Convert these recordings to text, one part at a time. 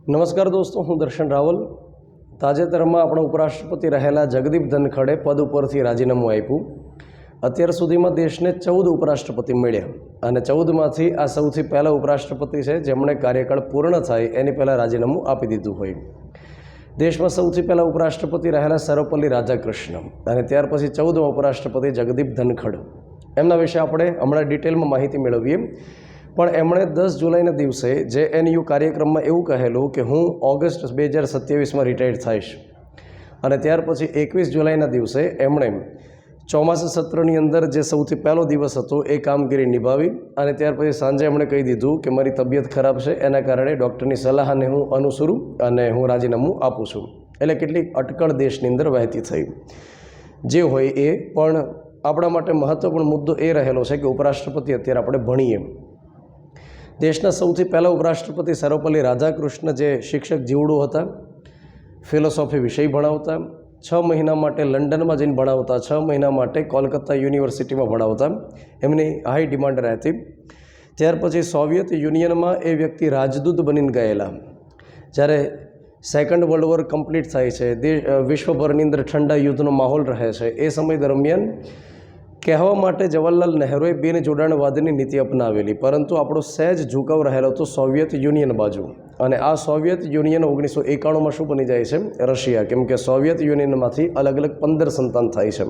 નમસ્કાર દોસ્તો, હું દર્શન રાવલ. તાજેતરમાં આપણા ઉપરાષ્ટ્રપતિ રહેલા જગદીપ ધનખડે પદ ઉપરથી રાજીનામું આપ્યું. અત્યાર સુધીમાં દેશને 14 ઉપરાષ્ટ્રપતિ મળ્યા અને 14માંથી આ સૌથી પહેલા ઉપરાષ્ટ્રપતિ છે જેમણે કાર્યકાળ પૂર્ણ થાય એની પહેલાં રાજીનામું આપી દીધું હોય. દેશમાં સૌથી પહેલાં ઉપરાષ્ટ્રપતિ રહેલા સર્વપલ્લી રાધાકૃષ્ણન અને ત્યાર પછી 14મા ઉપરાષ્ટ્રપતિ જગદીપ ધનખડ. એમના વિશે આપણે હમણાં ડિટેલમાં માહિતી મેળવીએ. પણ એમણે 10 જુલાઈના દિવસે JNU કાર્યક્રમમાં એવું કહેલું કે હું ઓગસ્ટ 2027માં રિટાયર્ડ થઈશ. અને ત્યાર પછી 21 જુલાઈના દિવસે એમણે ચોમાસા સત્રની અંદર જે સૌથી પહેલો દિવસ હતો એ કામગીરી નિભાવી અને ત્યાર પછી સાંજે એમણે કહી દીધું કે મારી તબિયત ખરાબ છે, એના કારણે ડૉક્ટરની સલાહને હું અનુસરું અને હું રાજીનામું આપું છું. એટલે કેટલીક અટકળ દેશની અંદર વહેતી થઈ. જે હોય એ, પણ આપણા માટે મહત્વપૂર્ણ મુદ્દો એ રહેલો છે કે ઉપરાષ્ટ્રપતિ અત્યારે આપણે ભણીએ. દેશના સૌથી પહેલાં ઉપરાષ્ટ્રપતિ સર્વપલ્લી રાધાકૃષ્ણ જે શિક્ષક જીવડું હતા, ફિલોસોફી વિષય ભણાવતા, 6 મહિના માટે લંડનમાં જઈને ભણાવતા, 6 મહિના માટે કોલકાતા યુનિવર્સિટીમાં ભણાવતા. એમની હાઈ ડિમાન્ડ રહેતી. ત્યાર પછી સોવિયત યુનિયનમાં એ વ્યક્તિ રાજદૂત બનીને ગયેલા. જ્યારે સેકન્ડ વર્લ્ડ વોર કમ્પ્લીટ થાય છે, વિશ્વભરની અંદર ઠંડા યુદ્ધનો માહોલ રહે છે, એ સમય દરમિયાન કહેવા માટે જવાહરલાલ નહેરુએ બિન જોડાણવાદની નીતિ અપનાવેલી, પરંતુ આપણો સહેજ ઝુકાવ રહેલો હતો સોવિયત યુનિયન બાજુ. અને આ સોવિયત યુનિયન 1991માં શું બની જાય છે? રશિયા. કેમ કે સોવિયત યુનિયનમાંથી અલગ અલગ 15 સંતાન થાય છે.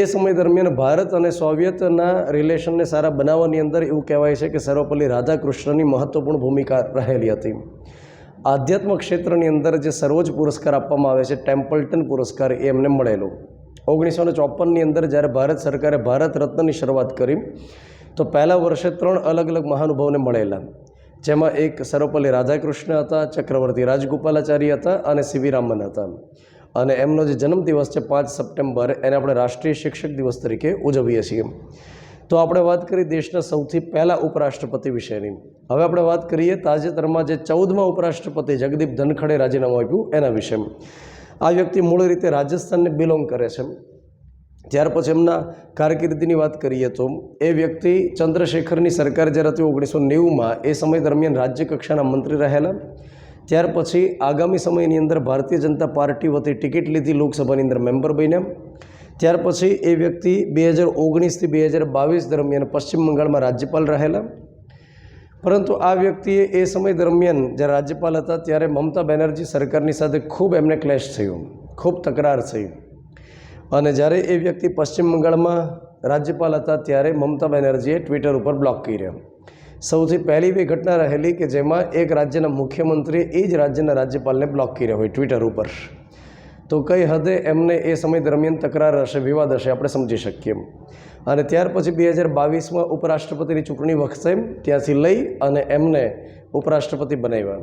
એ સમય દરમિયાન ભારત અને સોવિયતના રિલેશનને સારા બનાવવાની અંદર એવું કહેવાય છે કે સર્વપલ્લી રાધાકૃષ્ણની મહત્ત્વપૂર્ણ ભૂમિકા રહેલી હતી. આધ્યાત્મ ક્ષેત્રની અંદર જે સર્વોચ્ચ પુરસ્કાર આપવામાં આવે છે, ટેમ્પલ્ટન પુરસ્કાર, એ એમને મળેલો. 1954ની અંદર જ્યારે ભારત સરકારે ભારત રત્નની શરૂઆત કરી તો પહેલા વર્ષે 3 અલગ અલગ મહાનુભાવોને મળેલા, જેમાં એક સર્વપલ્લી રાધાકૃષ્ણ હતા, ચક્રવર્તી રાજગોપાલાચારી હતા અને CV રામન હતા. અને એમનો જે જન્મદિવસ છે 5 સપ્ટેમ્બર, એને આપણે રાષ્ટ્રીય શિક્ષક દિવસ તરીકે ઉજવીએ છીએ. તો આપણે વાત કરી દેશના સૌથી પહેલા ઉપરાષ્ટ્રપતિ વિશેની. હવે આપણે વાત કરીએ તાજેતરમાં જે 14મા ઉપરાષ્ટ્રપતિ જગદીપ ધનખડે રાજીનામું આપ્યું એના વિશે. આ વ્યક્તિ મૂળ રીતે રાજસ્થાનને બિલોંગ કરે છે. ત્યાર પછી એમના કારકિર્દીની વાત કરીએ તો એ વ્યક્તિ ચંદ્રશેખરની સરકાર જ્યારે હતી 1990માં, એ સમય દરમિયાન રાજ્ય કક્ષાના મંત્રી રહેલા. ત્યાર પછી આગામી સમયની અંદર ભારતીય જનતા પાર્ટી વતી ટિકિટ લીધી, લોકસભાની અંદર મેમ્બર બન્યા. ત્યાર પછી એ વ્યક્તિ 2019થી 2022 દરમિયાન પશ્ચિમ બંગાળમાં રાજ્યપાલ રહેલા. પરંતુ આ વ્યક્તિએ એ સમય દરમિયાન જ્યારે રાજ્યપાલ હતા ત્યારે મમતા બેનર્જી સરકારની સાથે ખૂબ એમને ક્લેશ થયું, ખૂબ તકરાર થઈ. અને જ્યારે એ વ્યક્તિ પશ્ચિમ બંગાળમાં રાજ્યપાલ હતા ત્યારે મમતા બેનર્જીએ ટ્વિટર ઉપર બ્લોક કર્યા. સૌથી પહેલી એવી ઘટના રહેલી કે જેમાં એક રાજ્યના મુખ્યમંત્રીએ એ જ રાજ્યના રાજ્યપાલને બ્લોક કર્યા હોય ટ્વિટર ઉપર. તો કઈ હદે એમને એ સમય દરમિયાન તકરાર હશે, વિવાદ હશે, આપણે સમજી શકીએ. અને ત્યાર પછી 2022માં ઉપરાષ્ટ્રપતિની ચૂંટણી વખતે ત્યાંથી લઈ અને એમને ઉપરાષ્ટ્રપતિ બનાવ્યા.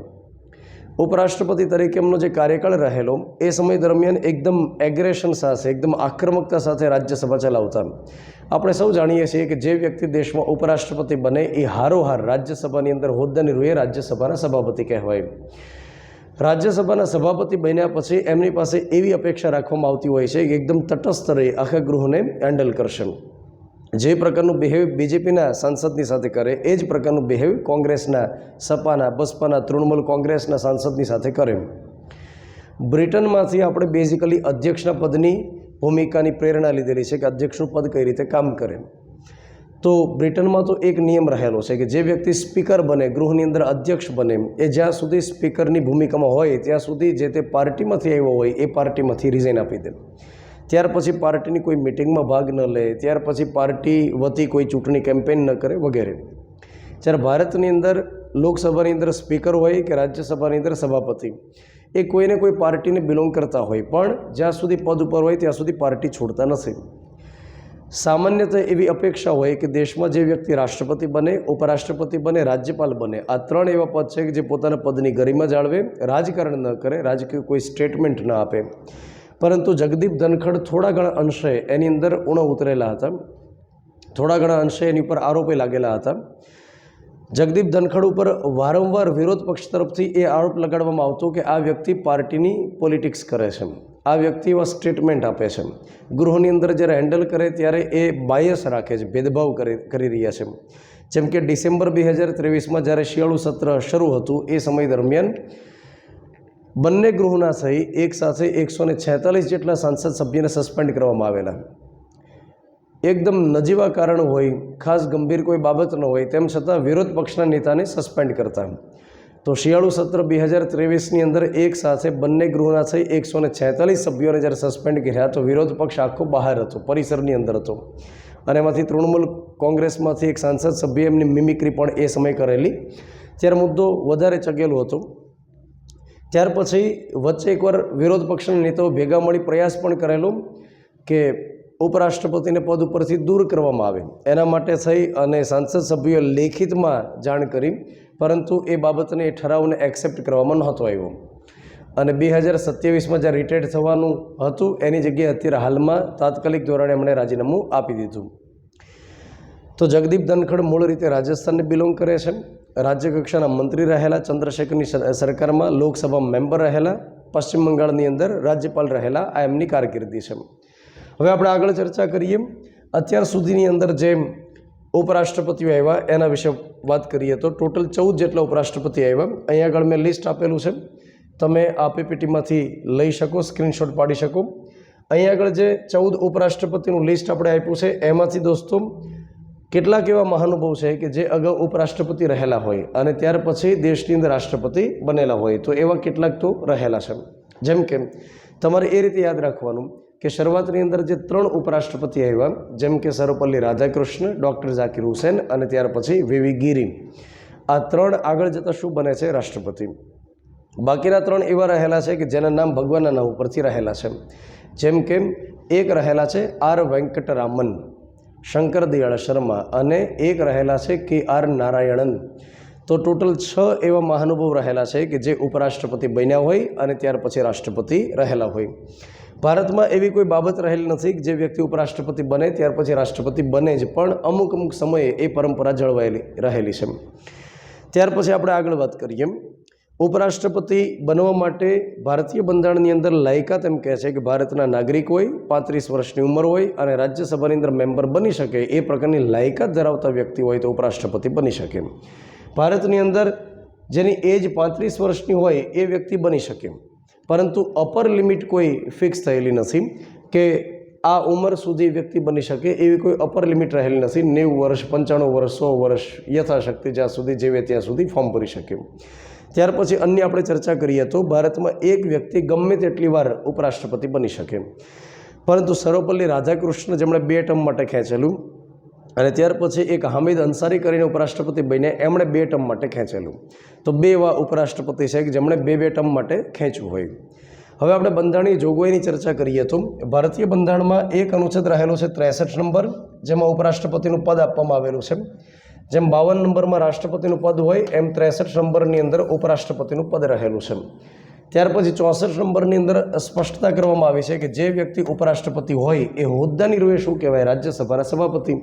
ઉપરાષ્ટ્રપતિ તરીકે એમનો જે કાર્યકાળ રહેલો એ સમય દરમિયાન એકદમ એગ્રેશન સાથે, એકદમ આક્રમકતા સાથે રાજ્યસભા ચલાવતા. આપણે સૌ જાણીએ છીએ કે જે વ્યક્તિ દેશમાં ઉપરાષ્ટ્રપતિ બને એ હારોહાર રાજ્યસભાની અંદર હોદ્દાની રૂએ રાજ્યસભાના સભાપતિ કહેવાય. રાજ્યસભાના સભાપતિ બન્યા પછી એમની પાસે એવી અપેક્ષા રાખવામાં આવતી હોય છે કે એકદમ તટસ્થ રહી આખા ગૃહને હેન્ડલ કરશે. જે પ્રકારનું બિહેવ બીજેપીના સાંસદની સાથે કરે એ જ પ્રકારનું બિહેવ કોંગ્રેસના, સપાના, બસપાના, તૃણમૂલ કોંગ્રેસના સાંસદની સાથે કરે. બ્રિટનમાંથી આપણે બેઝિકલી અધ્યક્ષના પદની ભૂમિકાની પ્રેરણા લીધેલી છે કે અધ્યક્ષનું પદ કઈ રીતે કામ કરે. તો બ્રિટનમાં તો એક નિયમ રહેલો છે કે જે વ્યક્તિ સ્પીકર બને, ગૃહની અંદર અધ્યક્ષ બને, એ જ્યાં સુધી સ્પીકરની ભૂમિકામાં હોય ત્યાં સુધી જે તે પાર્ટીમાંથી આવ્યો હોય એ પાર્ટીમાંથી રિઝાઇન આપી દે. ત્યાર પછી પાર્ટીની કોઈ મિટિંગમાં ભાગ ન લે, ત્યાર પછી પાર્ટી વતી કોઈ ચૂંટણી કેમ્પેઇન ન કરે વગેરે. જ્યારે ભારતની અંદર લોકસભાની અંદર સ્પીકર હોય કે રાજ્યસભાની અંદર સભાપતિ, એ કોઈને કોઈ પાર્ટીને બિલોંગ કરતા હોય, પણ જ્યાં સુધી પદ ઉપર હોય ત્યાં સુધી પાર્ટી છોડતા નથી. સામાન્યતઃ એવી અપેક્ષા હોય કે દેશમાં જે વ્યક્તિ રાષ્ટ્રપતિ બને, ઉપરાષ્ટ્રપતિ બને, રાજ્યપાલ બને, આ 3 એવા પદ છે કે જે પોતાના પદની ગરિમા જાળવે, રાજકારણ ન કરે, રાજકીય કોઈ સ્ટેટમેન્ટ ન આપે. પરંતુ જગદીપ ધનખડ થોડા ઘણા અંશે એની અંદર ઊણો ઉતરેલા હતા, થોડા ઘણા અંશે એની ઉપર આરોપે લાગેલા હતા. જગદીપ ધનખડ ઉપર વારંવાર વિરોધ પક્ષ તરફથી એ આરોપ લગાડવામાં આવતો કે આ વ્યક્તિ પાર્ટીની પોલિટિક્સ કરે છે, આ વ્યક્તિ એવા સ્ટેટમેન્ટ આપે છે, ગૃહની અંદર જ્યારે હેન્ડલ કરે ત્યારે એ બાયસ રાખે છે, ભેદભાવ કરી રહ્યા છે. જેમ કે ડિસેમ્બર 2023માં જ્યારે શિયાળુ સત્ર શરૂ હતું એ સમય દરમિયાન બંને ગૃહના થઈ એક સાથે 146 જેટલા સાંસદ સભ્યોને સસ્પેન્ડ કરવામાં આવેલા. એકદમ નજીવા કારણ હોય, ખાસ ગંભીર કોઈ બાબત ન હોય, તેમ છતાં વિરોધ પક્ષના નેતાને સસ્પેન્ડ કરતા. તો શિયાળુ સત્ર 2023ની અંદર એક સાથે બંને ગૃહના થઈ 146 સભ્યોને જ્યારે સસ્પેન્ડ કર્યા તો વિરોધ પક્ષ આખો બહાર હતો, પરિસરની અંદર હતો. અને એમાંથી તૃણમૂલ કોંગ્રેસમાંથી એક સાંસદ સભ્ય એમની મિમિક્રી પણ એ સમય કરેલી, ત્યારે મુદ્દો વધારે ચગેલો હતો. ત્યાર પછી વચ્ચે એકવાર વિરોધ પક્ષના નેતાઓ ભેગા મળી પ્રયાસ પણ કરેલો કે ઉપરાષ્ટ્રપતિને પદ ઉપરથી દૂર કરવામાં આવે. એના માટે થઈ અને સાંસદ સભ્યોએ લેખિતમાં જાણ કરી, પરંતુ એ બાબતને એ ઠરાવને એક્સેપ્ટ કરવામાં નહોતો આવ્યો. અને 2027માં જ્યારે રિટાયર્ડ થવાનું હતું એની જગ્યાએ અત્યારે હાલમાં તાત્કાલિક ધોરણે એમણે રાજીનામું આપી દીધું. તો જગદીપ ધનખડ મૂળ રીતે રાજસ્થાનને બિલોંગ કરે છે. રાજ્ય કક્ષાના મંત્રી રહેલા, ચંદ્રશેખરની સરકારમાં લોકસભા મેમ્બર રહેલા, પશ્ચિમ બંગાળની અંદર રાજ્યપાલ રહેલા. આ એમની કારકિર્દી છે. હવે આપણે આગળ ચર્ચા કરીએ. અત્યાર સુધીની અંદર જે ઉપરાષ્ટ્રપતિઓ આવ્યા એના વિશે વાત કરીએ તો ટોટલ 14 જેટલા ઉપરાષ્ટ્રપતિ આવ્યા. અહીંયા આગળ મેં લિસ્ટ આપેલું છે, તમે આ પીપીટીમાંથી લઈ શકો, સ્ક્રીનશોટ પાડી શકો. અહીંયા આગળ જે 14 ઉપરાષ્ટ્રપતિનું લિસ્ટ આપણે આપ્યું છે એમાંથી દોસ્તો કેટલાક એવા મહાનુભાવ છે કે જે અગાઉ ઉપરાષ્ટ્રપતિ રહેલા હોય અને ત્યાર પછી દેશની અંદર રાષ્ટ્રપતિ બનેલા હોય. તો એવા કેટલાક તો રહેલા છે. જેમ કે તમારે એ રીતે યાદ રાખવાનું કે શરૂઆતની અંદર જે 3 ઉપરાષ્ટ્રપતિ આવ્યા, જેમ કે સર્વપલ્લી રાધાકૃષ્ણ, ડૉક્ટર ઝાકિર હુસેન અને ત્યાર પછી વીવી ગિરી, આ 3 આગળ જતાં શું બને છે? રાષ્ટ્રપતિ. બાકીના 3 એવા રહેલા છે કે જેના નામ ભગવાનના નામ ઉપરથી રહેલા છે. જેમ કે એક રહેલા છે આર વેંકટરામન, શંકર દયાળ શર્મા, અને એક રહેલા છે કે આર નારાયણન. તો ટોટલ 6 એવા મહાનુભાવ રહેલા છે કે જે ઉપરાષ્ટ્રપતિ બન્યા હોય અને ત્યાર પછી રાષ્ટ્રપતિ રહેલા હોય. ભારતમાં એવી કોઈ બાબત રહેલી નથી કે જે વ્યક્તિ ઉપરાષ્ટ્રપતિ બને ત્યાર પછી રાષ્ટ્રપતિ બને જ, પણ અમુક સમયે એ પરંપરા જળવાયેલી રહેલી છે. ત્યાર પછી આપણે આગળ વાત કરીએ. ઉપરાષ્ટ્રપતિ બનવા માટે ભારતીય બંધારણની અંદર લાયકાત એમ કહે છે કે ભારતના નાગરિક હોય, 35 વર્ષની ઉંમર હોય અને રાજ્યસભાની અંદર મેમ્બર બની શકે એ પ્રકારની લાયકાત ધરાવતા વ્યક્તિ હોય તો ઉપરાષ્ટ્રપતિ બની શકે. ભારતની અંદર જેની એજ 35 વર્ષની હોય એ વ્યક્તિ બની શકે, પરંતુ અપર લિમિટ કોઈ ફિક્સ થયેલી નથી કે આ ઉંમર સુધી વ્યક્તિ બની શકે, એવી કોઈ અપર લિમિટ રહેલી નથી. 90 વર્ષ, 95 વર્ષ, 100 વર્ષ યથાશક્તિ જ્યાં સુધી જેવે ત્યાં સુધી ફોર્મ ભરી શકે. ત્યાર પછી અન્ય આપણે ચર્ચા કરીએ તો ભારતમાં એક વ્યક્તિ ગમે તેટલી વાર ઉપરાષ્ટ્રપતિ બની શકે, પરંતુ સર્વપલ્લી રાધાકૃષ્ણ જેમણે 2 ટર્મ માટે ખેંચેલું અને ત્યાર પછી એક હામિદ અંસારી કરીને ઉપરાષ્ટ્રપતિ બન્યા, એમણે 2 ટર્મ માટે ખેંચેલું. તો 2 એવા ઉપરાષ્ટ્રપતિ છે કે જેમણે 2 ટર્મ માટે ખેંચ્યું હોય. હવે આપણે બંધારણીય જોગવાઈની ચર્ચા કરીએ તો ભારતીય બંધારણમાં એક અનુચ્છેદ રહેલો છે 63 નંબર, જેમાં ઉપરાષ્ટ્રપતિનું પદ આપવામાં આવેલું છે. જેમ 52 નંબરમાં રાષ્ટ્રપતિનું પદ હોય એમ 63 નંબરની અંદર ઉપરાષ્ટ્રપતિનું પદ રહેલું છે. ત્યાર પછી 64 નંબરની અંદર સ્પષ્ટતા કરવામાં આવી છે કે જે વ્યક્તિ ઉપરાષ્ટ્રપતિ હોય એ હોદ્દાની રૂએ શું કહેવાય? રાજ્યસભાના સભાપતિ.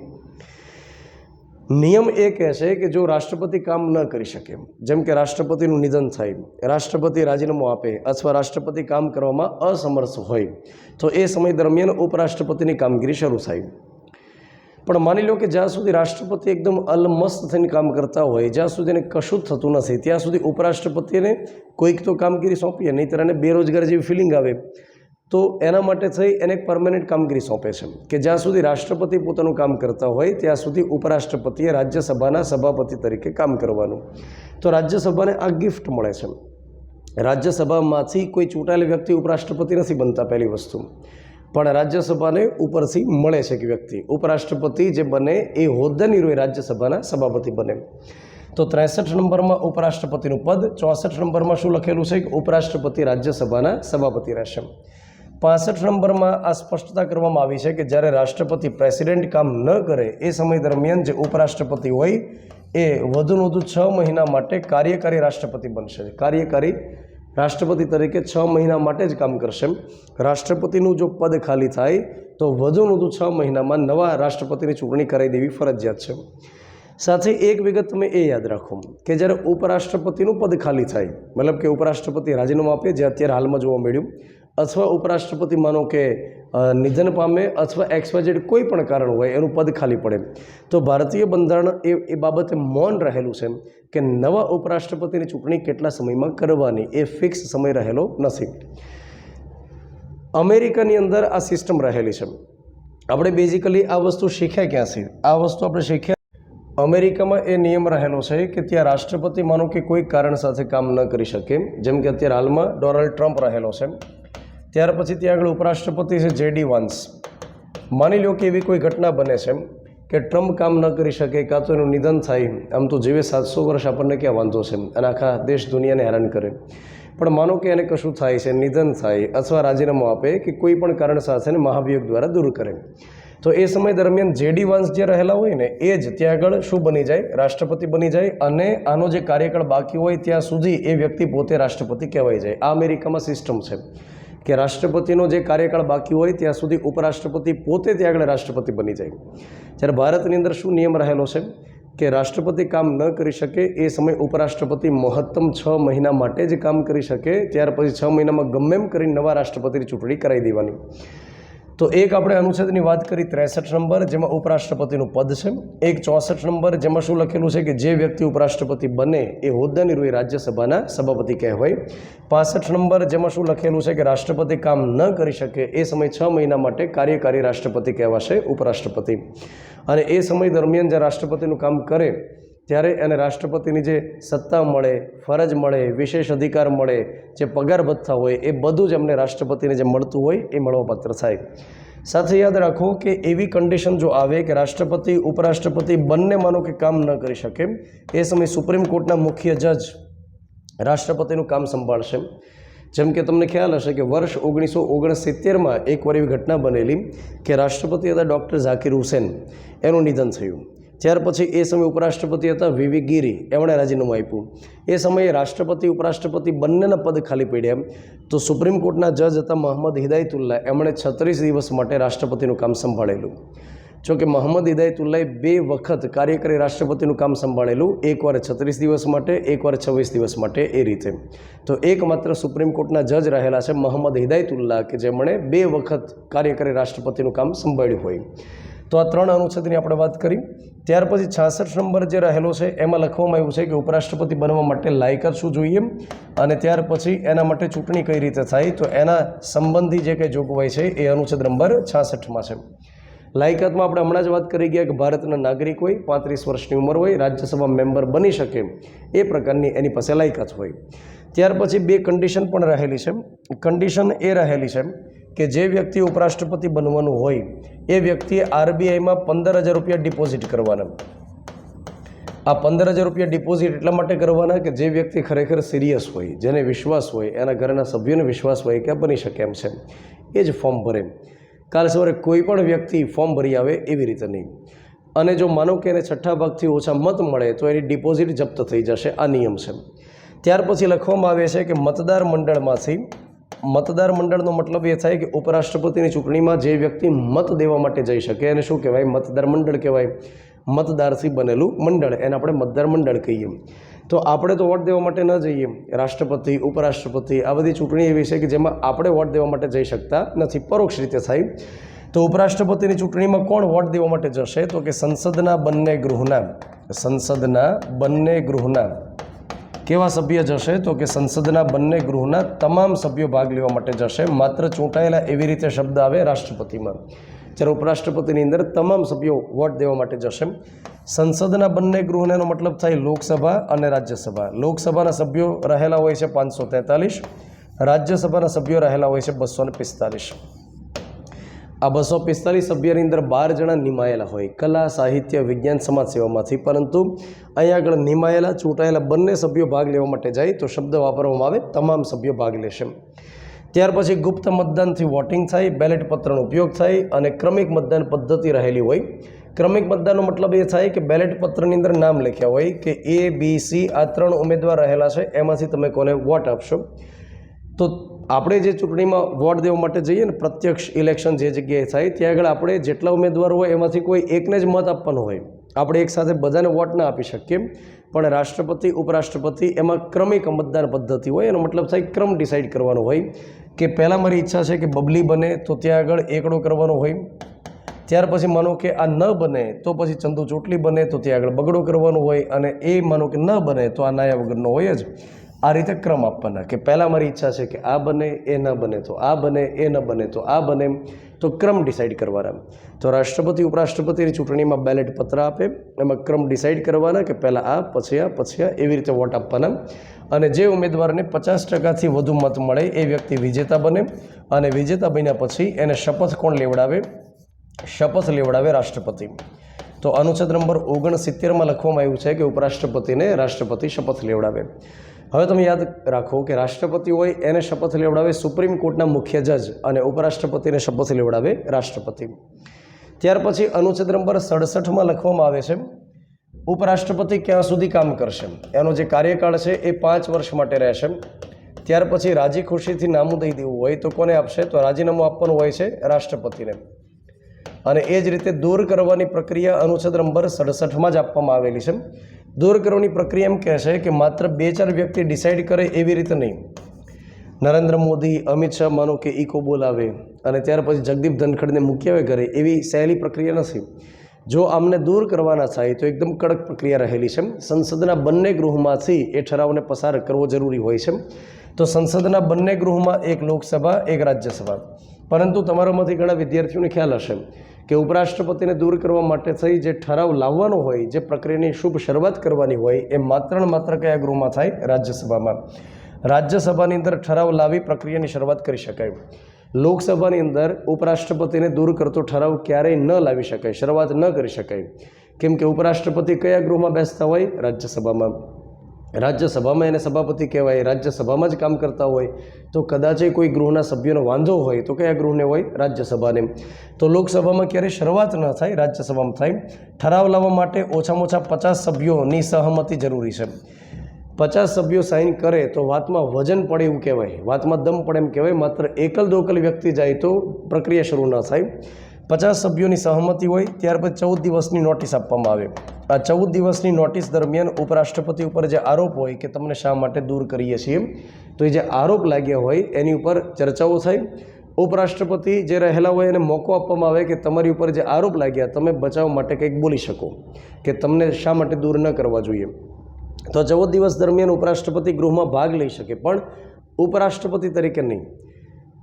નિયમ એ કહે છે કે જો રાષ્ટ્રપતિ કામ ન કરી શકે, જેમ કે રાષ્ટ્રપતિનું નિધન થાય, રાષ્ટ્રપતિ રાજીનામું આપે અથવા રાષ્ટ્રપતિ કામ કરવામાં અસમર્થ હોય, તો એ સમય દરમિયાન ઉપરાષ્ટ્રપતિની કામગીરી શરૂ થાય. પણ માની લો કે જ્યાં સુધી રાષ્ટ્રપતિ એકદમ અલમસ્ત થઈને કામ કરતા હોય, જ્યાં સુધી એને કશું જ થતું નથી, ત્યાં સુધી ઉપરાષ્ટ્રપતિને કોઈક તો કામગીરી સોંપીએ, નહીંતર એને બેરોજગાર જેવી ફિલિંગ આવે. તો એના માટે થઈ એને એક પરમેનન્ટ કામગીરી સોંપે છે કે જ્યાં સુધી રાષ્ટ્રપતિ પોતાનું કામ કરતા હોય ત્યાં સુધી ઉપરાષ્ટ્રપતિએ રાજ્યસભાના સભાપતિ તરીકે કામ કરવાનું. તો રાજ્યસભાને આ ગિફ્ટ મળે છે. રાજ્યસભામાંથી કોઈ ચૂંટાયેલી વ્યક્તિ ઉપરાષ્ટ્રપતિ નથી બનતા, પહેલી વસ્તુ. પણ રાજ્યસભાને ઉપરથી મળે છે કે વ્યક્તિ ઉપરાષ્ટ્રપતિ જે બને એ હોદ્દાની રૂએ રાજ્યસભાના સભાપતિ બને. તો 63 નંબરમાં ઉપરાષ્ટ્રપતિનું પદ, 64 નંબરમાં શું લખેલું છે કે ઉપરાષ્ટ્રપતિ રાજ્યસભાના સભાપતિ રહેશે. 65 નંબરમાં આ સ્પષ્ટતા કરવામાં આવી છે કે જ્યારે રાષ્ટ્રપતિ પ્રેસિડેન્ટ કામ ન કરે એ સમય દરમિયાન જે ઉપરાષ્ટ્રપતિ હોય એ વધુને વધુ 6 મહિના માટે કાર્યકારી રાષ્ટ્રપતિ બનશે. કાર્યકારી રાષ્ટ્રપતિ તરીકે 6 મહિના માટે જ કામ કરશે. રાષ્ટ્રપતિનું જો પદ ખાલી થાય તો વધુને વધુ 6 મહિનામાં નવા રાષ્ટ્રપતિની ચૂંટણી કરાવી દેવી ફરજિયાત છે. સાથે એક વિગત તમે એ યાદ રાખો કે જ્યારે ઉપરાષ્ટ્રપતિનું પદ ખાલી થાય, મતલબ કે ઉપરાષ્ટ્રપતિ રાજીનામું આપે, જે અત્યારે હાલમાં જોવા મળ્યું, અથવા ઉપરાષ્ટ્રપતિ માનો કે નિધન પામે અથવા XYZ કોઈ પણ કારણ હોય એનું પદ ખાલી પડે તો ભારતીય બંધારણ એ બાબતે મૌન રહેલું છે કે નવા ઉપરાષ્ટ્રપતિની ચૂંટણી કેટલા સમયમાં કરવાની, એ ફિક્સ સમય રહેલો નથી. અમેરિકાની અંદર આ સિસ્ટમ રહેલી છે. આપણે બેઝિકલી આ વસ્તુ શીખ્યા ક્યાંથી? આ વસ્તુ આપણે શીખ્યા અમેરિકામાં એ નિયમ રહેલો છે કે ત્યાં રાષ્ટ્રપતિ માનો કે કોઈ કારણ સાથે કામ ન કરી શકે, જેમ કે અત્યારે હાલમાં ડોનાલ્ડ ટ્રમ્પ રહેલો છે. ત્યાર પછી ત્યાં આગળ ઉપરાષ્ટ્રપતિ છે JD વાન્સ. માની લો કે એવી કોઈ ઘટના બને છે કે ટ્રમ્પ કામ ન કરી શકે કાં તો એનું નિધન થાય. આમ તો જીવે 700 વર્ષ આપણને ક્યાં વાંધો છે અને આખા દેશ દુનિયાને હેરાન કરે, પણ માનો કે એને કશું થાય છે, નિધન થાય અથવા રાજીનામું આપે કે કોઈ પણ કારણ સાથે મહાભિયોગ દ્વારા દૂર કરે, તો એ સમય દરમિયાન JD વાન્સ જે રહેલા હોય ને એ જ ત્યાં આગળ શું બની જાય? રાષ્ટ્રપતિ બની જાય. અને આનો જે કાર્યકાળ બાકી હોય ત્યાં સુધી એ વ્યક્તિ પોતે રાષ્ટ્રપતિ કહેવાય જાય. આ અમેરિકામાં સિસ્ટમ છે કે રાષ્ટ્રપતિનો જે કાર્યકાળ બાકી હોય ત્યાં સુધી ઉપરાષ્ટ્રપતિ પોતે ત્યાં આગળ રાષ્ટ્રપતિ બની જાય. જ્યારે ભારતની અંદર શું નિયમ રહેલો છે કે રાષ્ટ્રપતિ કામ ન કરી શકે એ સમય ઉપરાષ્ટ્રપતિ મહત્તમ 6 મહિના માટે જ કામ કરી શકે. ત્યાર પછી 6 મહિનામાં ગમે એમ કરીને નવા રાષ્ટ્રપતિની ચૂંટણી કરાવી દેવાની. તો એક આપણે અનુચ્છેદની વાત કરી 63 નંબર, જેમાં ઉપરાષ્ટ્રપતિનું પદ છે. એક 64 નંબર, જેમાં શું લખેલું છે કે જે વ્યક્તિ ઉપરાષ્ટ્રપતિ બને એ હોદ્દાની રૂએ રાજ્યસભાના સભાપતિ કહેવાય. 65 નંબર, જેમાં શું લખેલું છે કે રાષ્ટ્રપતિ કામ ન કરી શકે એ સમય 6 મહિના માટે કાર્યકારી રાષ્ટ્રપતિ કહેવાશે ઉપરાષ્ટ્રપતિ. અને એ સમય દરમિયાન જે રાષ્ટ્રપતિનું કામ કરે ત્યારે એને રાષ્ટ્રપતિની જે સત્તા મળે, ફરજ મળે, વિશેષ અધિકાર મળે, જે પગાર ભથ્થા હોય એ બધું જ એમને રાષ્ટ્રપતિને જે મળતું હોય એ મળવાપાત્ર થાય. સાથે યાદ રાખો કે એવી કન્ડિશન જો આવે કે રાષ્ટ્રપતિ ઉપરાષ્ટ્રપતિ બંને માનો કે કામ ન કરી શકે, એ સમયે સુપ્રીમ કોર્ટના મુખ્ય જજ રાષ્ટ્રપતિનું કામ સંભાળશે. જેમ કે તમને ખ્યાલ હશે કે વર્ષ 1969માં એકવાર એવી ઘટના બનેલી કે રાષ્ટ્રપતિ હતા ડૉક્ટર ઝાકિર હુસેન, એનું નિધન થયું. ત્યાર પછી એ સમયે ઉપરાષ્ટ્રપતિ હતા VV ગિરી, એમણે રાજીનામું આપ્યું. એ સમયે રાષ્ટ્રપતિ ઉપરાષ્ટ્રપતિ બંનેના પદ ખાલી પડ્યા. તો સુપ્રીમ કોર્ટના જજ હતા મોહમ્મદ હિદાયતુલ્લાહ, એમણે 36 દિવસ માટે રાષ્ટ્રપતિનું કામ સંભાળેલું. જોકે મોહમ્મદ હિદાયતુલ્લાહે 2 વખત કાર્યકારી રાષ્ટ્રપતિનું કામ સંભાળેલું, એકવાર 36 દિવસ માટે, એકવાર 26 દિવસ માટે, એ રીતે. તો એકમાત્ર સુપ્રીમ કોર્ટના જજ રહેલા છે મોહમ્મદ હિદાયતુલ્લાહ કે જેમણે 2 વખત કાર્યકારી રાષ્ટ્રપતિનું કામ સંભાળ્યું હોય. તો આ 3 અનુચ્છેદની આપણે વાત કરી. ત્યાર પછી 66 નંબર જે રહેલો છે એમાં લખવામાં આવ્યું છે કે ઉપરાષ્ટ્રપતિ બનવા માટે લાયકાત શું જોઈએ અને ત્યાર પછી એના માટે ચૂંટણી કઈ રીતે થાય. તો એના સંબંધી જે કંઈ જોગવાઈ છે એ અનુચ્છેદ નંબર 66માં છે. લાયકાતમાં આપણે હમણાં જ વાત કરી ગયા કે ભારતના નાગરિક હોય, 35 વર્ષની ઉંમર હોય, રાજ્યસભા મેમ્બર બની શકે એ પ્રકારની એની પાસે લાયકાત હોય. ત્યાર પછી 2 કન્ડિશન પણ રહેલી છે. કન્ડિશન એ રહેલી છે કે જે વ્યક્તિ ઉપરાષ્ટ્રપતિ બનવાનું હોય એ વ્યક્તિએ RBIમાં 15,000 રૂપિયા ડિપોઝિટ કરવાના. આ 15,000 રૂપિયા ડિપોઝિટ એટલા માટે કરવાના કે જે વ્યક્તિ ખરેખર સિરિયસ હોય, જેને વિશ્વાસ હોય, એના ઘરના સભ્યોને વિશ્વાસ હોય કે બની શકે એમ છે, એ જ ફોર્મ ભરે. કાલ સવારે કોઈ પણ વ્યક્તિ ફોર્મ ભરી આવે એવી રીતે નહીં. અને જો માનો કે એને 6ઠ્ઠા ભાગથી ઓછા મત મળે તો એની ડિપોઝિટ જપ્ત થઈ જશે. આ નિયમ છે. ત્યાર પછી લખવામાં આવે છે કે મતદાર મંડળમાંથી, મતદાર મંડળનો મતલબ એ થાય કે ઉપરાષ્ટ્રપતિની ચૂંટણીમાં જે વ્યક્તિ મત દેવા માટે જઈ શકે એને શું કહેવાય? મતદાર મંડળ કહેવાય. મતદારથી બનેલું મંડળ, એને આપણે મતદાર મંડળ કહીએ. તો આપણે તો વોટ દેવા માટે ન જઈએ. રાષ્ટ્રપતિ, ઉપરાષ્ટ્રપતિ, આ બધી ચૂંટણી એવી છે કે જેમાં આપણે વોટ દેવા માટે જઈ શકતા નથી, પરોક્ષ રીતે થાય. તો ઉપરાષ્ટ્રપતિની ચૂંટણીમાં કોણ વોટ દેવા માટે જશે? તો કે સંસદના બંને ગૃહના કેવા સભ્ય જશે? તો કે સંસદના બંને ગૃહના તમામ સભ્યો ભાગ લેવા માટે જશે. માત્ર ચૂંટાયેલા એવી રીતે શબ્દ આવે રાષ્ટ્રપતિમાં, જ્યારે ઉપરાષ્ટ્રપતિની અંદર તમામ સભ્યો વોટ દેવા માટે જશે. સંસદના બંને ગૃહનો મતલબ થાય લોકસભા અને રાજ્યસભા. લોકસભાના સભ્યો રહેલા હોય છે 543, રાજ્યસભાના સભ્યો રહેલા હોય છે 245. આ 245 સભ્યની અંદર 12 જણા નિમાયેલા હોય કલા, સાહિત્ય, વિજ્ઞાન, સમાજ સેવામાંથી. પરંતુ અહીંયા આગળ નિમાયેલા, ચૂંટાયેલા બંને સભ્યો ભાગ લેવા માટે જાય તો શબ્દ વાપરવામાં આવે તમામ સભ્યો ભાગ લેશે. ત્યાર પછી ગુપ્ત મતદાનથી વોટિંગ થાય, બેલેટ પત્રનો ઉપયોગ થાય અને ક્રમિક મતદાન પદ્ધતિ રહેલી હોય. ક્રમિક મતદાનનો મતલબ એ થાય કે બેલેટ પત્રની અંદર નામ લખ્યા હોય કે A, B, C આ 3 ઉમેદવાર રહેલા છે, એમાંથી તમે કોને વોટ આપશો. તો આપણે જે ચૂંટણીમાં વોટ દેવા માટે જઈએ ને, પ્રત્યક્ષ ઇલેક્શન જે જગ્યાએ થાય ત્યાં આગળ આપણે જેટલા ઉમેદવાર હોય એમાંથી કોઈ એકને જ મત આપવાનો હોય. આપણે એક સાથે બધાને વોટ ના આપી શકીએ. પણ રાષ્ટ્રપતિ ઉપરાષ્ટ્રપતિ એમાં ક્રમિક મતદાન પદ્ધતિ હોય. એનો મતલબ થાય ક્રમ ડિસાઇડ કરવાનો હોય કે પહેલાં મારી ઈચ્છા છે કે બબલી બને તો ત્યાં આગળ એકડો કરવાનો હોય. ત્યાર પછી માનો કે આ ન બને તો પછી ચંદુ ચોટલી બને તો ત્યાં આગળ બગડો કરવાનો હોય, અને એ માનો કે ન બને તો આ નાયા વગરનો હોય જ. આ રીતે ક્રમ આપવાના કે પહેલાં મારી ઈચ્છા છે કે આ બને એ ન બને તો આ બને એ ન બને તો આ બને, તો ક્રમ ડિસાઇડ કરવાના. તો રાષ્ટ્રપતિ ઉપરાષ્ટ્રપતિની ચૂંટણીમાં બેલેટ પત્ર આપે, એમાં ક્રમ ડિસાઇડ કરવાના કે પહેલાં આ પછી આ પછી આ, એવી રીતે વોટ આપવાના. અને જે ઉમેદવારને 50%થી વધુ મત મળે એ વ્યક્તિ વિજેતા બને, અને વિજેતા બન્યા પછી એને શપથ કોણ લેવડાવે? શપથ લેવડાવે રાષ્ટ્રપતિ. તો અનુચ્છેદ નંબર 69માં લખવામાં આવ્યું છે કે ઉપરાષ્ટ્રપતિને રાષ્ટ્રપતિ શપથ લેવડાવે. હવે તમે યાદ રાખો કે રાષ્ટ્રપતિ હોય એને શપથ લેવડાવે સુપ્રીમ કોર્ટના મુખ્ય જજ, અને ઉપરાષ્ટ્રપતિને શપથ લેવડાવે રાષ્ટ્રપતિ. ત્યાર પછી અનુચ્છેદ નંબર 67માં લખવામાં આવે છે ઉપરાષ્ટ્રપતિ ક્યાં સુધી કામ કરશે. એનો જે કાર્યકાળ છે એ 5 વર્ષ માટે રહેશે. ત્યાર પછી રાજી ખુશીથી નામું દઈ દેવું હોય તો કોને આપશે? તો રાજીનામું આપવાનું હોય છે રાષ્ટ્રપતિને. અને એ જ રીતે દૂર કરવાની પ્રક્રિયા અનુચ્છેદ નંબર 67માં જ આપવામાં આવેલી છે. દૂર કરવાની પ્રક્રિયા એમ કહે છે કે માત્ર 2-4 વ્યક્તિ ડિસાઇડ કરે એવી રીતે નહીં. નરેન્દ્ર મોદી, અમિત શાહ માનો કે ઇકો બોલાવે અને ત્યાર પછી જગદીપ ધનખડને મૂકી આવે ઘરે, એવી સહેલી પ્રક્રિયા નથી. જો આમને દૂર કરવાના થાય તો એકદમ કડક પ્રક્રિયા રહેલી છે. સંસદના બંને ગૃહમાંથી એ ઠરાવને પસાર કરવો જરૂરી હોય છે. તો સંસદના બંને ગૃહમાં એક લોકસભા, એક રાજ્યસભા. પરંતુ તમારામાંથી ઘણા વિદ્યાર્થીઓને ખ્યાલ હશે કે ઉપરાષ્ટ્રપતિને દૂર કરવા માટે થઈ જે ઠરાવ લાવવાનો હોય, જે પ્રક્રિયાની શુભ શરૂઆત કરવાની હોય, એ માત્ર ને માત્ર કયા ગૃહમાં થાય? રાજ્યસભામાં. રાજ્યસભાની અંદર ઠરાવ લાવી પ્રક્રિયાની શરૂઆત કરી શકાય. લોકસભાની અંદર ઉપરાષ્ટ્રપતિને દૂર કરતો ઠરાવ ક્યારેય ન લાવી શકાય, શરૂઆત ન કરી શકાય. કેમ કે ઉપરાષ્ટ્રપતિ કયા ગૃહમાં બેસતા હોય? રાજ્યસભામાં. રાજ્યસભામાં એને સભાપતિ કહેવાય. રાજ્યસભામાં જ કામ કરતા હોય. તો કદાચ કોઈ ગૃહના સભ્યોનો વાંધો હોય તો કયા ગૃહને હોય? રાજ્યસભાને. તો લોકસભામાં ક્યારેય શરૂઆત ન થાય, રાજ્યસભામાં થાય. ઠરાવ લાવવા માટે ઓછામાં ઓછા 50 સભ્યોની સહમતિ જરૂરી છે. 50 સભ્યો સાઇન કરે તો વાતમાં વજન પડે એવું કહેવાય, વાતમાં દમ પડે એમ કહેવાય. માત્ર એકલ દોકલ વ્યક્તિ જાય તો પ્રક્રિયા શરૂ ન થાય. 50 સભ્યોની સહમતિ હોય. ત્યાર પછી 14 દિવસની નોટિસ આપવામાં આવે. આ 14 દિવસની નોટિસ દરમિયાન ઉપરાષ્ટ્રપતિ ઉપર જે આરોપ હોય કે તમને શા માટે દૂર કરીએ છીએ, તો એ જે આરોપ લાગ્યા હોય એની ઉપર ચર્ચાઓ થાય. ઉપરાષ્ટ્રપતિ જે રહેલા હોય એને મોકો આપવામાં આવે કે તમારી ઉપર જે આરોપ લાગ્યા તમે બચાવ માટે કંઈક બોલી શકો, કે તમને શા માટે દૂર ન કરવા જોઈએ. તો 14 દિવસ દરમિયાન ઉપરાષ્ટ્રપતિ ગૃહમાં ભાગ લઈ શકે, પણ ઉપરાષ્ટ્રપતિ તરીકે નહીં.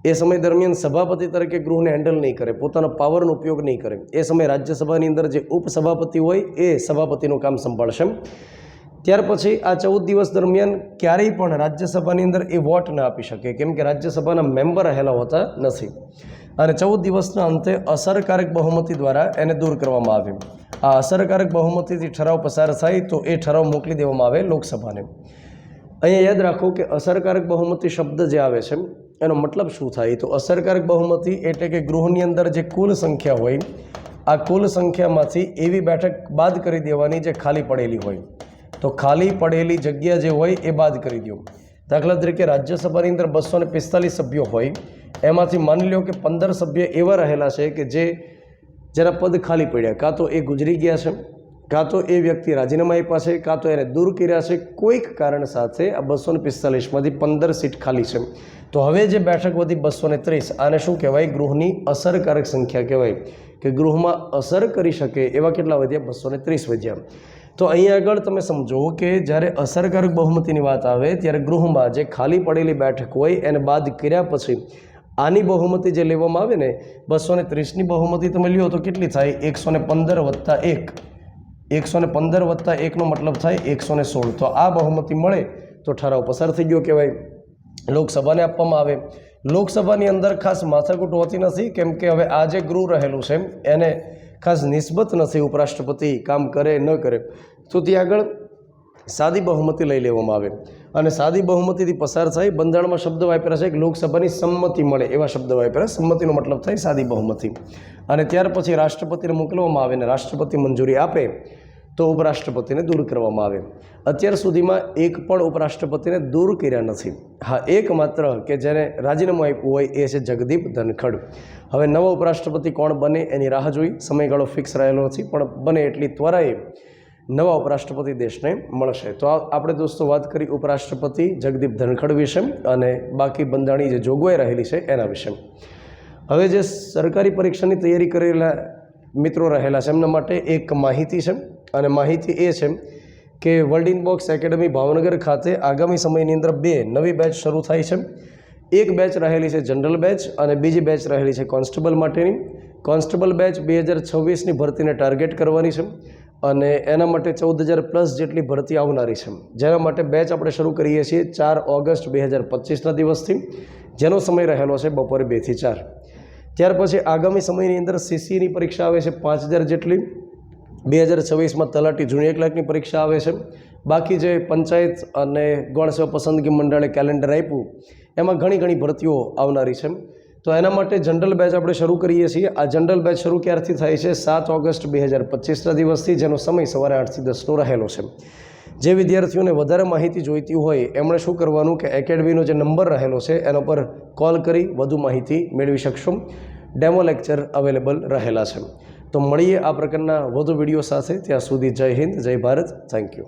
એ સમય દરમિયાન સભાપતિ તરીકે ગૃહને હેન્ડલ નહીં કરે, પોતાનો પાવરનો ઉપયોગ નહીં કરે. એ સમય રાજ્યસભાની અંદર જે ઉપસભાપતિ હોય એ સભાપતિનું કામ સંભાળશે. ત્યાર પછી આ 14 દિવસ દરમિયાન ક્યારેય પણ રાજ્યસભાની અંદર એ વોટ ન આપી શકે, કેમ કે રાજ્યસભાના મેમ્બર રહેલા હોતા નથી. અને 14 દિવસના અંતે અસરકારક બહુમતી દ્વારા એને દૂર કરવામાં આવે. આ અસરકારક બહુમતીથી ઠરાવ પસાર થાય તો એ ઠરાવ મોકલી દેવામાં આવે લોકસભાને. અહીંયા યાદ રાખો કે અસરકારક બહુમતી શબ્દ જે આવે છે એનો મતલબ શું થાય? તો અસરકારક બહુમતી એટલે કે ગૃહની અંદર જે કુલ સંખ્યા હોય, આ કુલ સંખ્યામાંથી એવી બેઠક બાદ કરી દેવાની જે ખાલી પડેલી હોય. તો ખાલી પડેલી જગ્યા જે હોય એ બાદ કરી દો. દાખલા તરીકે રાજ્યસભાની અંદર 245 સભ્યો હોય, એમાંથી માની લો કે 15 સભ્ય એવા રહેલા છે કે જેના પદ ખાલી પડ્યા, કાં તો એ ગુજરી ગયા છે, કાં તો એ વ્યક્તિ રાજીનામા આપ્યા છે, કાં તો એને દૂર કર્યા છે. કોઈક કારણ સાથે આ 245માંથી 15 સીટ ખાલી છે. તો હવે જે બેઠક વધી 230, આને શું કહેવાય? ગૃહની અસરકારક સંખ્યા કહેવાય, કે ગૃહમાં અસર કરી શકે એવા કેટલા વધ્યા? 230 વધ્યા. તો અહીંયા આગળ તમે સમજો કે જ્યારે અસરકારક બહુમતીની વાત આવે ત્યારે ગૃહમાં જે ખાલી પડેલી બેઠક હોય એને બાદ કર્યા પછી આની બહુમતી જે લેવામાં આવે ને, 230ની બહુમતી તમે લ્યો તો કેટલી થાય? 115 વત્તા 1. 115 વત્તા 1નો મતલબ થાય 116. તો આ બહુમતી મળે તો ઠરાવ પસાર થઈ ગયો કહેવાય. લોકસભાને આપવામાં આવે. લોકસભાની અંદર ખાસ માથાકૂટ હોતી નથી, કેમ કે હવે આ જે ગૃહ રહેલું છે એને ખાસ નિસ્બત નથી ઉપરાષ્ટ્રપતિ કામ કરે ન કરે. તો ત્યાં આગળ સાદી બહુમતી લઈ લેવામાં આવે અને સાદી બહુમતીથી પસાર થાય. બંધારણમાં શબ્દ વાપર્યા છે કે લોકસભાની સંમતિ મળે, એવા શબ્દ વાપર્યા. સંમતિનો મતલબ થાય સાદી બહુમતી. અને ત્યાર પછી રાષ્ટ્રપતિને મોકલવામાં આવે અને રાષ્ટ્રપતિ મંજૂરી આપે તો ઉપરાષ્ટ્રપતિને દૂર કરવામાં આવે. અત્યાર સુધીમાં એક પણ ઉપરાષ્ટ્રપતિને દૂર કર્યા નથી. હા, એકમાત્ર કે જેને રાજીનામું આપ્યું હોય એ છે જગદીપ ધનખડ. હવે નવો ઉપરાષ્ટ્રપતિ કોણ બને એની રાહ જોઈ. સમયગાળો ફિક્સ રહેલો નથી, પણ બને એટલી ત્વરાએ નવા ઉપરાષ્ટ્રપતિ દેશને મળશે. તો આપણે દોસ્તો વાત કરી ઉપરાષ્ટ્રપતિ જગદીપ ધનખડ વિશે અને બાકી બંધારણીય જે જોગવાઈ રહેલી છે એના વિશે. હવે જે સરકારી પરીક્ષાની તૈયારી કરેલા મિત્રો રહેલા છે એમના માટે એક માહિતી છે, અને માહિતી એ છે કે વર્લ્ડ ઇનબોક્સ એકેડમી ભાવનગર ખાતે આગામી સમયની અંદર 2 નવી બેચ શરૂ થાય છે. એક બેચ રહેલી છે જનરલ બેચ અને બીજી બેચ રહેલી છે કોન્સ્ટેબલ માટેની. કોન્સ્ટેબલ બેચ 2026ની ભરતીને ટાર્ગેટ કરવાની છે અને એના માટે 14,000+ જેટલી ભરતી આવનારી છે, જેના માટે બેચ આપણે શરૂ કરીએ છીએ 4 ઓગસ્ટ 2025ના દિવસથી, જેનો સમય રહેલો છે બપોરે 2 થી 4. ત્યાર પછી આગામી સમયની અંદર સીસીની પરીક્ષા આવે છે 5,000 જેટલી. 2026માં તલાટી જૂનિયર ક્લાર્કની પરીક્ષા આવે છે. બાકી જે પંચાયત અને ગૌણ સેવા પસંદગી મંડળે કેલેન્ડર આપ્યું એમાં ઘણી ભરતીઓ આવનારી છે. તો એના માટે જનરલ બેચ આપણે શરૂ કરીએ છીએ. આ જનરલ બેચ શરૂ ક્યારથી થાય છે? 7 ઓગસ્ટ 2025ના દિવસથી, જેનો સમય સવારે 8 થી 10નો રહેલો છે. જે વિદ્યાર્થીઓને વધારે માહિતી જોઈતી હોય એમણે શું કરવાનું કે એકેડમીનો જે નંબર રહેલો છે એના પર કોલ કરી વધુ માહિતી મેળવી શકશો. ડેમો લેક્ચર અવેલેબલ રહેલા છે. તો મળીએ આ પ્રકારના વધુ વિડીયો સાથે. ત્યાં સુધી જય હિન્દ, જય ભારત. Thank you.